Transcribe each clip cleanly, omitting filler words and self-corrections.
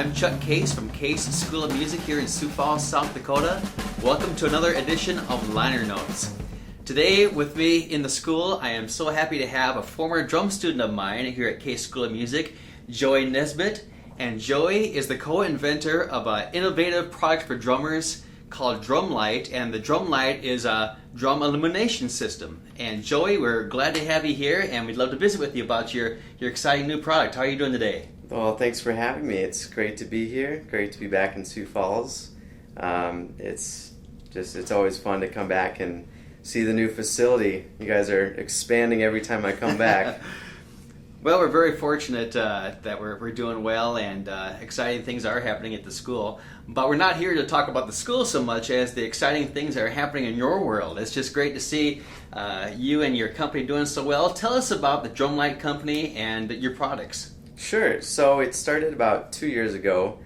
I'm Chuck Case from Case School of Music here in Sioux Falls, South Dakota. Welcome to another edition of Liner Notes. Today with me in the school, I am so happy to have a former drum student of mine here at Case School of Music, Joey Nesbitt. And Joey is the co-inventor of an innovative product for drummers called DrumLite, and the DrumLite is a drum illumination system. And Joey, we're glad to have you here, and we'd love to visit with you about your exciting new product. How are you doing today? Well, thanks for having me. It's great to be here. Great to be back in Sioux Falls. It's always fun to come back and see the new facility. You guys are expanding every time I come back. Well, we're very fortunate that we're doing well, and exciting things are happening at the school. But we're not here to talk about the school so much as the exciting things that are happening in your world. It's just great to see you and your company doing so well. Tell us about the DrumLite company and your products. Sure. So it started about 2 years ago.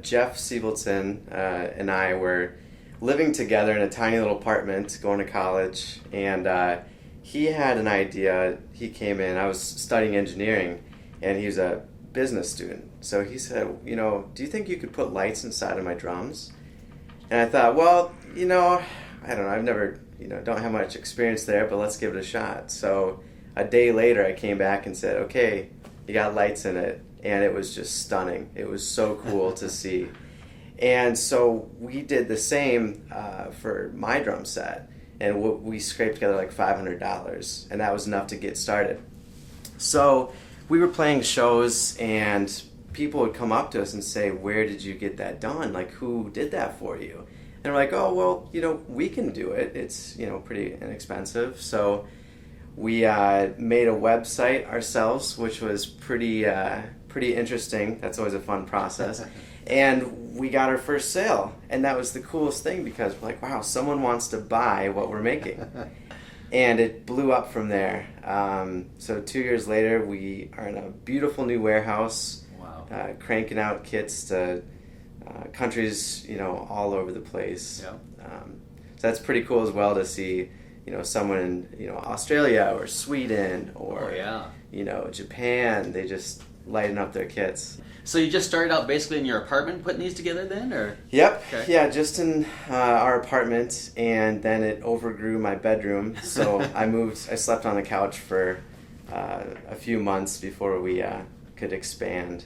Jeff Siebelton and I were living together in a tiny little apartment going to college, and he had an idea. He came in, I was studying engineering, and he was a business student. So he said, do you think you could put lights inside of my drums? And I thought, well, I don't know, I've never, don't have much experience there, but let's give it a shot. So a day later I came back and said, okay, you got lights in it, and it was just stunning. It was so cool to see. And so we did the same for my drum set, and we scraped together like $500, and that was enough to get started. So we were playing shows, and people would come up to us and say, where did you get that done? Like, who did that for you? And we're like, oh, well, we can do it. It's, pretty inexpensive. So we made a website ourselves, which was pretty interesting. That's always a fun process. And we got our first sale, and that was the coolest thing because we're like, wow, someone wants to buy what we're making. And it blew up from there. So 2 years later, we are in a beautiful new warehouse. Wow. Cranking out kits to countries, all over the place. Yeah. So that's pretty cool as well to see, someone in, Australia or Sweden or, Japan. They just lighten up their kits. So you just started out basically in your apartment putting these together then, or? Yep. Okay. Yeah, just in our apartment, and then it overgrew my bedroom. So I slept on the couch for a few months before we could expand.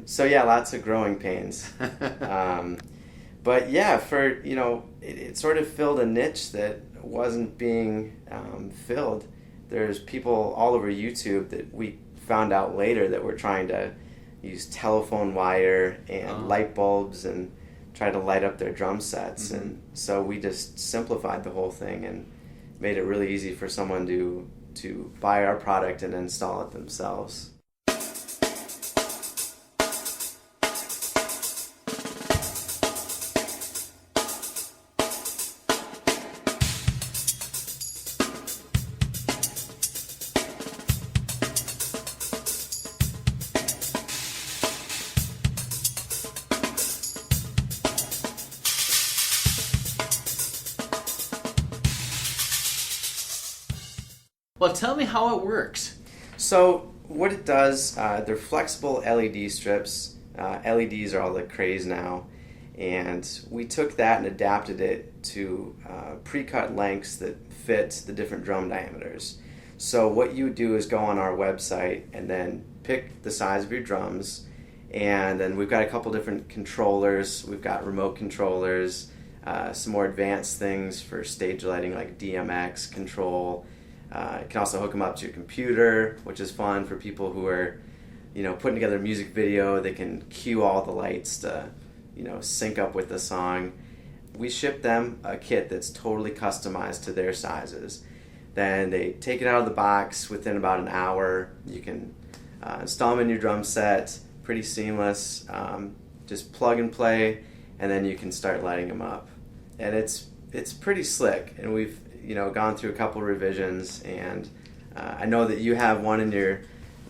So yeah, lots of growing pains. But yeah, it sort of filled a niche that wasn't being filled. There's people all over YouTube that we found out later that were trying to use telephone wire and light bulbs and try to light up their drum sets. Mm-hmm. And so we just simplified the whole thing and made it really easy for someone to buy our product and install it themselves. Well, tell me how it works. So what it does, they're flexible LED strips. LEDs are all the craze now. And we took that and adapted it to pre-cut lengths that fit the different drum diameters. So what you do is go on our website and then pick the size of your drums. And then we've got a couple different controllers. We've got remote controllers, some more advanced things for stage lighting like DMX control. You can also hook them up to your computer, which is fun for people who are, putting together a music video. They can cue all the lights to, sync up with the song. We ship them a kit that's totally customized to their sizes. Then they take it out of the box within about an hour. You can install them in your drum set, pretty seamless. Just plug and play, and then you can start lighting them up. And it's pretty slick, and we've gone through a couple revisions, and I know that you have one in your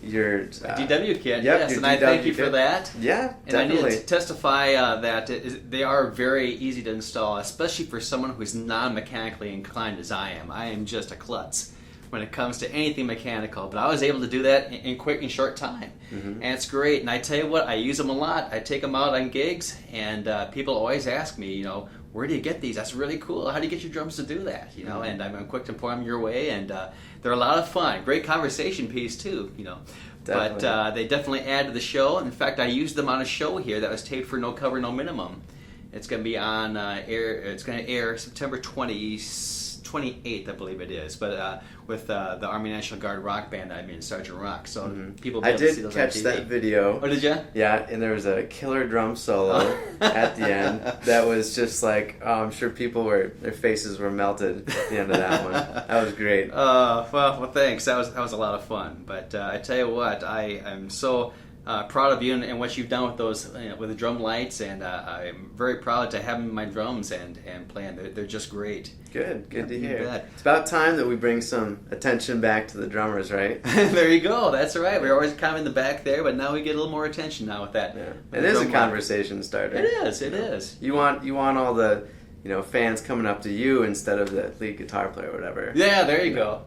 DW kit. Yep, yes, and I thank you for that. Yeah, and definitely. I need to testify that they are very easy to install, especially for someone who's non-mechanically inclined as I am. I am just a klutz. when it comes to anything mechanical, but I was able to do that in quick and short time. And it's great. And I tell you what, I use them a lot. I take them out on gigs, and people always ask me, where do you get these? That's really cool. How do you get your drums to do that? And I'm quick to point them your way, and they're a lot of fun. Great conversation piece too. Definitely. But they definitely add to the show. In fact, I used them on a show here that was taped for No Cover, No Minimum. It's going to be on air. It's going to air September 28th, I believe it is. But with the Army National Guard rock band I'm in, Sergeant Rock. So people will be able to see those on TV. I did catch that video. Oh, did you? Yeah, and there was a killer drum solo at the end. That was just like, I'm sure their faces were melted at the end of that one. That was great. Well, thanks. That was a lot of fun. But I tell you what, I'm so proud of you and what you've done with those, with the DrumLites, and I'm very proud to have them in my drums and playing. They're just great. Good to hear. Bet. It's about time that we bring some attention back to the drummers, right? There you go. That's right. We're always kind of in the back there, but now we get a little more attention now with that. Yeah. It is a conversation starter. It is. You want all the fans coming up to you instead of the lead guitar player or whatever. Yeah, there you go.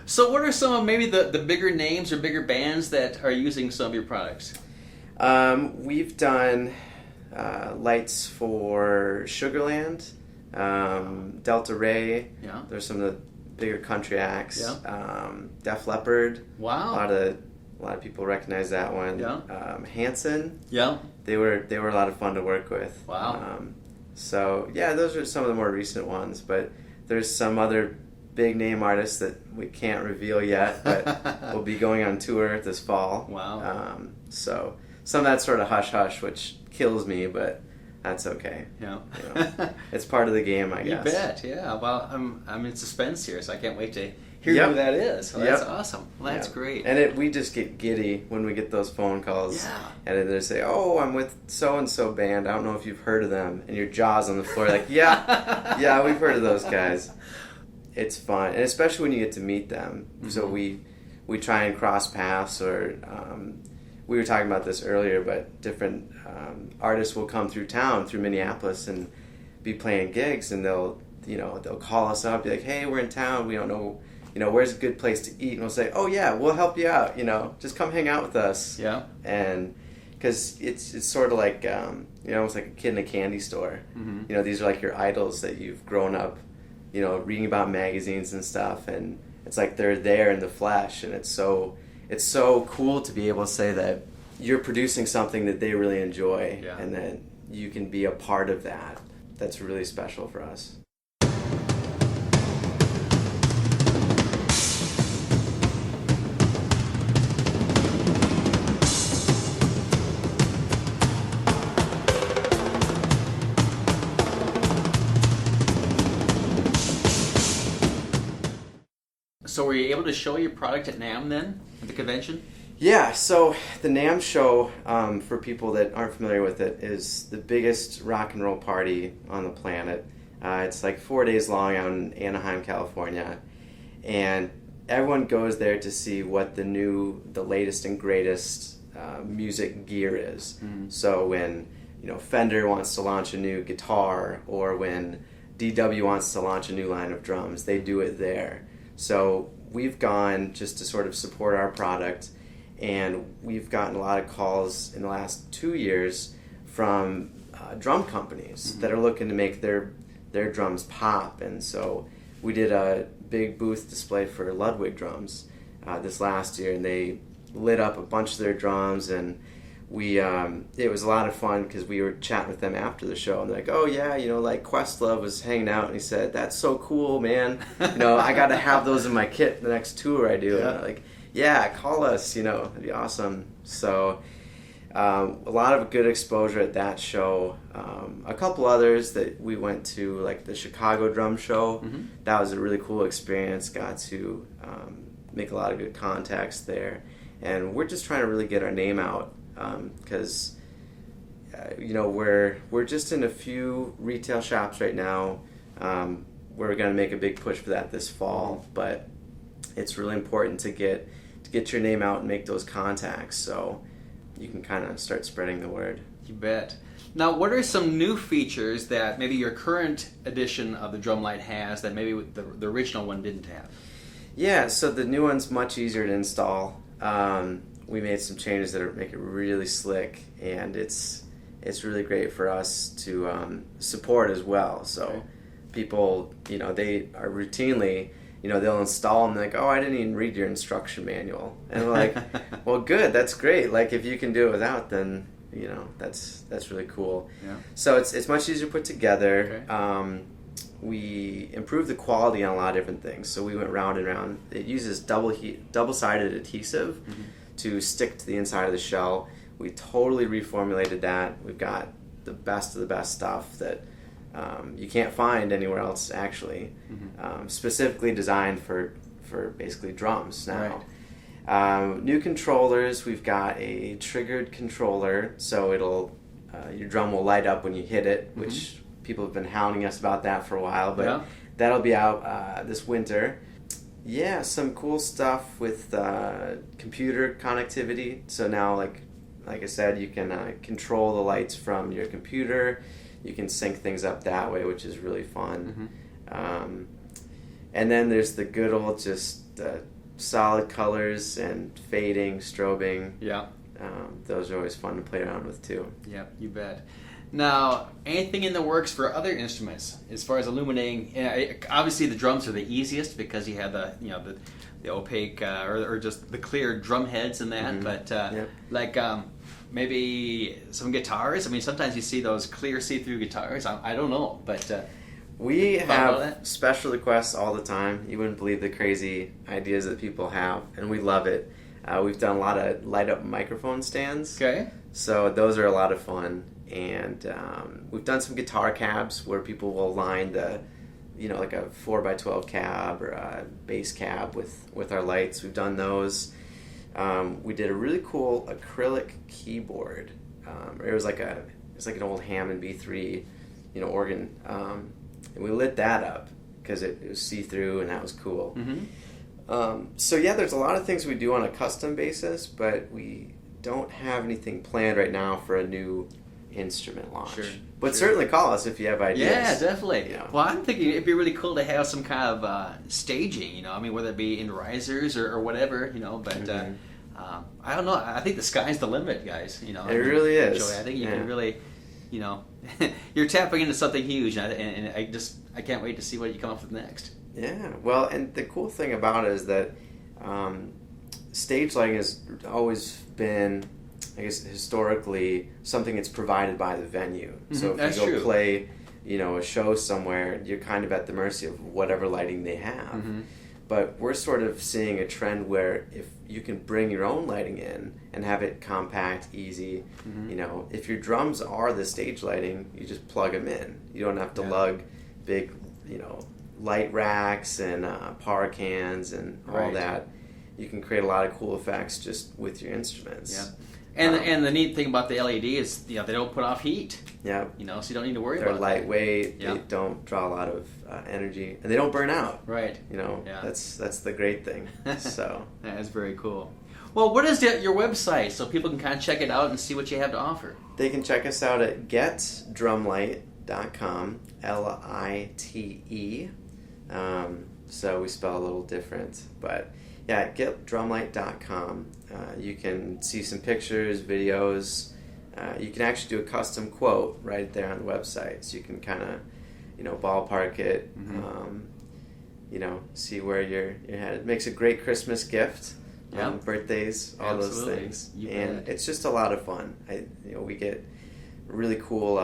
So what are some of maybe the bigger names or bigger bands that are using some of your products? We've done lights for Sugarland, Delta Ray. Yeah. There's some of the bigger country acts. Yeah. Def Leppard. Wow. A lot of people recognize that one. Yeah. Hanson. Yeah. They were a lot of fun to work with. Wow. So yeah, those are some of the more recent ones, but there's some other big name artists that we can't reveal yet, but we'll be going on tour this fall. Wow. So some of that sort of hush hush, which kills me, but that's okay. Yeah. It's part of the game, I guess. You bet. Yeah. Well, I'm in suspense here, so I can't wait to hear who that is. Well, that's awesome. Well, that's great. And we just get giddy when we get those phone calls. Yeah. And they say, "Oh, I'm with so and so band. I don't know if you've heard of them." And your jaw's on the floor, like, yeah, we've heard of those guys. It's fun, and especially when you get to meet them. Mm-hmm. So we try and cross paths, or we were talking about this earlier, but different artists will come through town, through Minneapolis, and be playing gigs, and they'll call us up, be like, "Hey, we're in town. We don't know, where's a good place to eat?" And we'll say, "Oh yeah, we'll help you out. Just come hang out with us." Yeah. And because it's sort of like almost like a kid in a candy store. Mm-hmm. These are like your idols that you've grown up reading about magazines and stuff, and it's like they're there in the flesh, and it's so cool to be able to say that you're producing something that they really enjoy, and that you can be a part of that. That's really special for us. So were you able to show your product at NAMM then, at the convention? Yeah, so the NAMM show, for people that aren't familiar with it, is the biggest rock and roll party on the planet. It's like 4 days long out in Anaheim, California. And everyone goes there to see what the latest and greatest music gear is. Mm-hmm. So when Fender wants to launch a new guitar, or when DW wants to launch a new line of drums, they do it there. So we've gone just to sort of support our product, and we've gotten a lot of calls in the last 2 years from drum companies that are looking to make their drums pop. And so we did a big booth display for Ludwig drums this last year, and they lit up a bunch of their drums, and it was a lot of fun because we were chatting with them after the show, and they're like, "Oh yeah, like Questlove was hanging out, and he said, 'That's so cool, man. I got to have those in my kit the next tour I do.'" Yeah. And I'm like, "Yeah, call us. It'd be awesome." So a lot of good exposure at that show. A couple others that we went to, like the Chicago Drum Show. Mm-hmm. That was a really cool experience. Got to make a lot of good contacts there. And we're just trying to really get our name out because, we're just in a few retail shops right now. We're going to make a big push for that this fall, but it's really important to get your name out and make those contacts so you can kind of start spreading the word. You bet. Now, what are some new features that maybe your current edition of the DrumLite has that maybe the original one didn't have? Yeah, so the new one's much easier to install. We made some changes that make it really slick, and it's really great for us to support as well. So okay. People, they are routinely, they'll install them, like, oh, I didn't even read your instruction manual. And we're like, well, good, that's great. Like, if you can do it without, then, that's really cool. Yeah. So it's much easier to put together. Okay. We improved the quality on a lot of different things. So we went round and round. It uses double-sided adhesive to stick to the inside of the shell. We totally reformulated that. We've got the best of the best stuff that you can't find anywhere else, actually. Specifically designed for basically drums now. Right. New controllers. We've got a triggered controller, so your drum will light up when you hit it, which people have been hounding us about that for a while, but that'll be out this winter. Yeah, some cool stuff with computer connectivity. So now, like I said, you can control the lights from your computer. You can sync things up that way, which is really fun. And then there's the good old just solid colors and fading, strobing. Yeah. Those are always fun to play around with too. Yeah, you bet. Now, anything in the works for other instruments as far as illuminating? Obviously, the drums are the easiest because you have the opaque or just the clear drum heads and that. But maybe some guitars. I mean, sometimes you see those clear see-through guitars. I don't know, but we have special requests all the time. You wouldn't believe the crazy ideas that people have, and we love it. We've done a lot of light-up microphone stands. Okay. So those are a lot of fun. And we've done some guitar cabs where people will line like a 4x12 cab or a bass cab with our lights. We've done those. We did a really cool acrylic keyboard. It was like an old Hammond B3, organ. And we lit that up because it was see-through and that was cool. So yeah, there's a lot of things we do on a custom basis, but we don't have anything planned right now for a new instrument launch. But certainly call us if you have ideas. Yeah, definitely. Well, I'm thinking it'd be really cool to have some kind of staging, I mean, whether it be in risers or whatever, but I don't know. I think the sky's the limit, guys. It really is. Joey, I think you can really, you're tapping into something huge, and I can't wait to see what you come up with next. Yeah, well, and the cool thing about it is that stage lighting has always been, I guess, historically something that's provided by the venue. So if you go play, a show somewhere, you're kind of at the mercy of whatever lighting they have. But we're sort of seeing a trend where if you can bring your own lighting in and have it compact, easy, if your drums are the stage lighting, you just plug them in. You don't have to lug big, light racks and power cans and all that. You can create a lot of cool effects just with your instruments. Yeah. And the neat thing about the LED is, they don't put off heat. Yeah. So you don't need to worry about it. They're lightweight. They don't draw a lot of energy, and they don't burn out. Right. That's the great thing. So that is very cool. Well, what is your website so people can kind of check it out and see what you have to offer? They can check us out at getdrumlite.com. LITE. So we spell a little different, but yeah, getdrumlite.com. You can see some pictures, videos. You can actually do a custom quote right there on the website, so you can kind of, ballpark it. See where you're headed. It makes a great Christmas gift. Birthdays, all those things, and it's just a lot of fun. We get really cool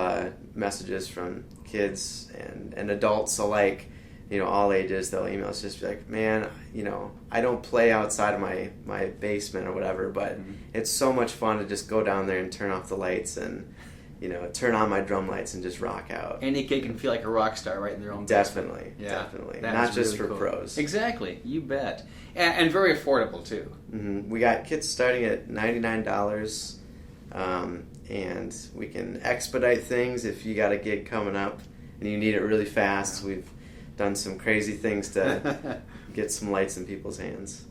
messages from kids and adults alike all ages, they'll email us, just be like, man, I don't play outside of my basement or whatever, but it's so much fun to just go down there and turn off the lights and, turn on my drum lights and just rock out. Any kid can feel like a rock star right in their own Definitely, basement. definitely. That Not is just really for cool. pros. Exactly, you bet. And very affordable, too. Mm-hmm. We got kits starting at $99, and we can expedite things if you got a gig coming up and you need it really fast. We've done some crazy things to get some lights in people's hands.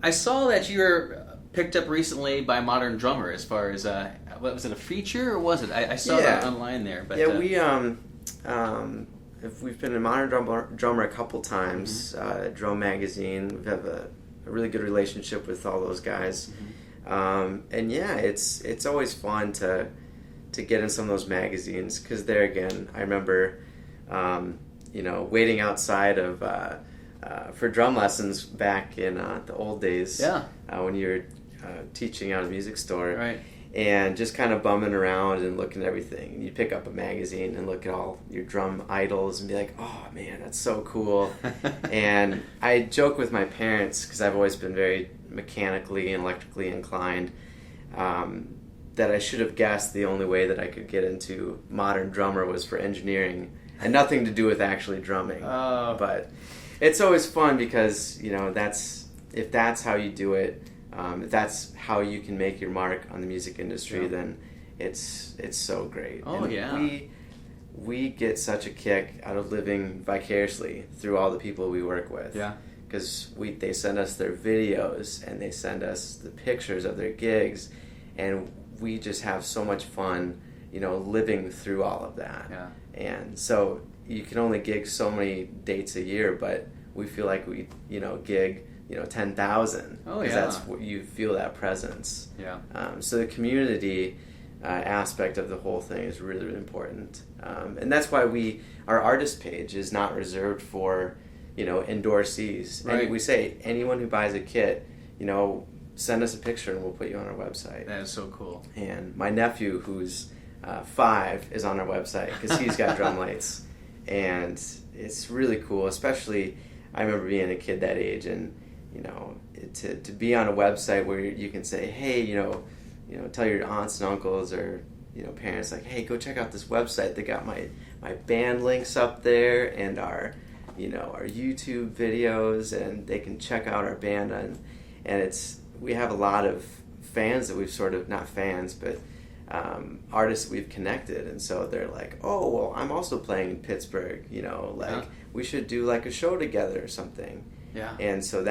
I saw that you were picked up recently by Modern Drummer as far as, what was it, a feature or was it? I saw that online there. But, we, if we've been in Modern Drummer a couple times, Drum Magazine, we have a really good relationship with all those guys. And yeah, it's always fun to get in some of those magazines, because there again, I remember, waiting outside of, for drum lessons back in the old days, when you were teaching out of a music store, right, and just kind of bumming around and looking at everything. And you'd pick up a magazine and look at all your drum idols and be like, oh man, that's so cool. And I joke with my parents, because I've always been very mechanically and electrically inclined, that I should have guessed the only way that I could get into Modern Drummer was for engineering and nothing to do with actually drumming. But it's always fun because, if that's how you do it, if that's how you can make your mark on the music industry, then it's so great. We get such a kick out of living vicariously through all the people we work with. Because they send us their videos and they send us the pictures of their gigs, and we just have so much fun, living through all of that. And so you can only gig so many dates a year, but we feel like we, gig, 10,000. Because that's what you feel, that presence. So the community aspect of the whole thing is really, really important. And that's why our artist page is not reserved for, endorsees. Right. And we say, anyone who buys a kit, send us a picture and we'll put you on our website. That is so cool. And my nephew, who's 5, is on our website because he's got drum lights. And it's really cool, especially I remember being a kid that age, and to be on a website where you can say, hey, tell your aunts and uncles or parents, like, hey, go check out this website. They got my band links up there and our YouTube videos, and they can check out our band and we have a lot of fans that we've sort of, not fans, but artists we've connected, and so they're like, oh, well, I'm also playing in Pittsburgh, we should do like a show together or something. And so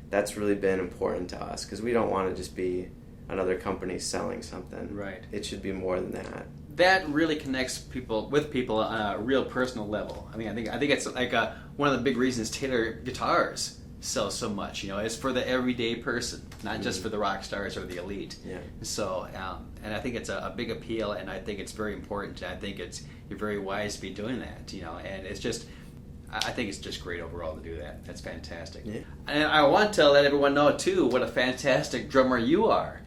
that's really been important to us, because we don't want to just be another company selling something. Right. It should be more than that. That really connects people on a real personal level. I mean, I think it's like one of the big reasons Taylor guitars sell so much. It's for the everyday person, not just for the rock stars or the elite. So, and I think it's a big appeal, and I think it's very important. I think you're very wise to be doing that. And it's just, I think it's just great overall to do that. That's fantastic. And I want to let everyone know too what a fantastic drummer you are.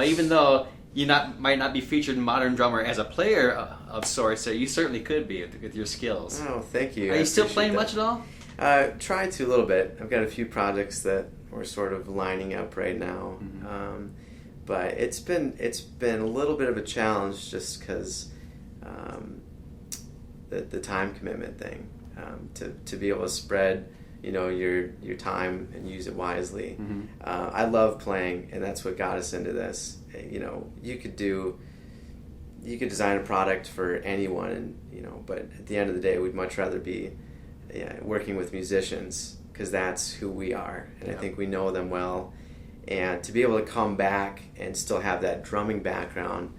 Even though you might not be featured in Modern Drummer as a player of sorts, you certainly could be with your skills. Oh, thank you. Are you still playing much at all? Trying to a little bit. I've got a few projects that we're sort of lining up right now, but it's been a little bit of a challenge just because the time commitment thing, to be able to spread your time and use it wisely. I love playing, and that's what got us into this. You could design a product for anyone, and but at the end of the day, we'd much rather be working with musicians, because that's who we are, and I think we know them well. And to be able to come back and still have that drumming background,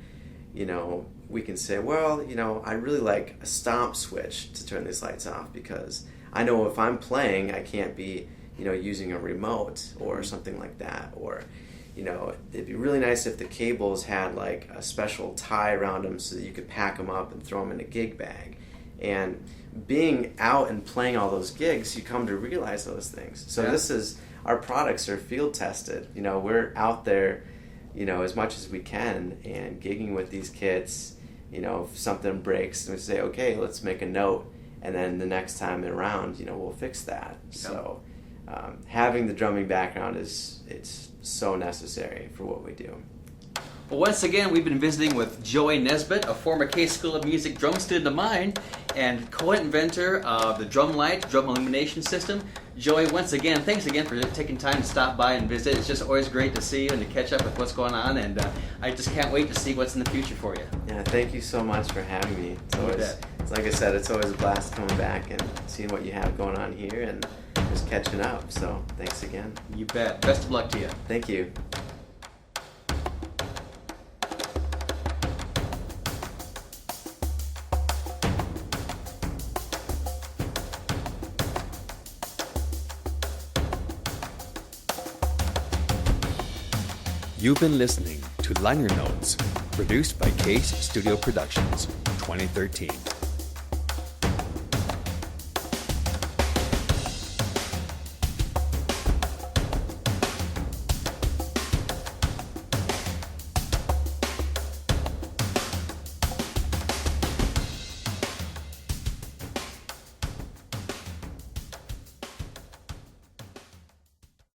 we can say, well, I really like a stomp switch to turn these lights off, because I know if I'm playing, I can't be, using a remote or something like that. Or, it'd be really nice if the cables had like a special tie around them so that you could pack them up and throw them in a gig bag. And being out and playing all those gigs, you come to realize those things. So our products are field tested. We're out there, as much as we can, and gigging with these kits. If something breaks, we say, okay, let's make a note, and then the next time around, we'll fix that. Yep. So having the drumming background it's so necessary for what we do. Well, once again, we've been visiting with Joey Nesbitt, a former Case School of Music drum student of mine and co-inventor of the DrumLite drum illumination system. Joey, once again, thanks again for taking time to stop by and visit. It's just always great to see you and to catch up with what's going on, and I just can't wait to see what's in the future for you. Yeah, thank you so much for having me. It's like I said, it's always a blast coming back and seeing what you have going on here and just catching up. So thanks again. You bet. Best of luck to you. Thank you. You've been listening to Liner Notes, produced by Case Studio Productions, 2013.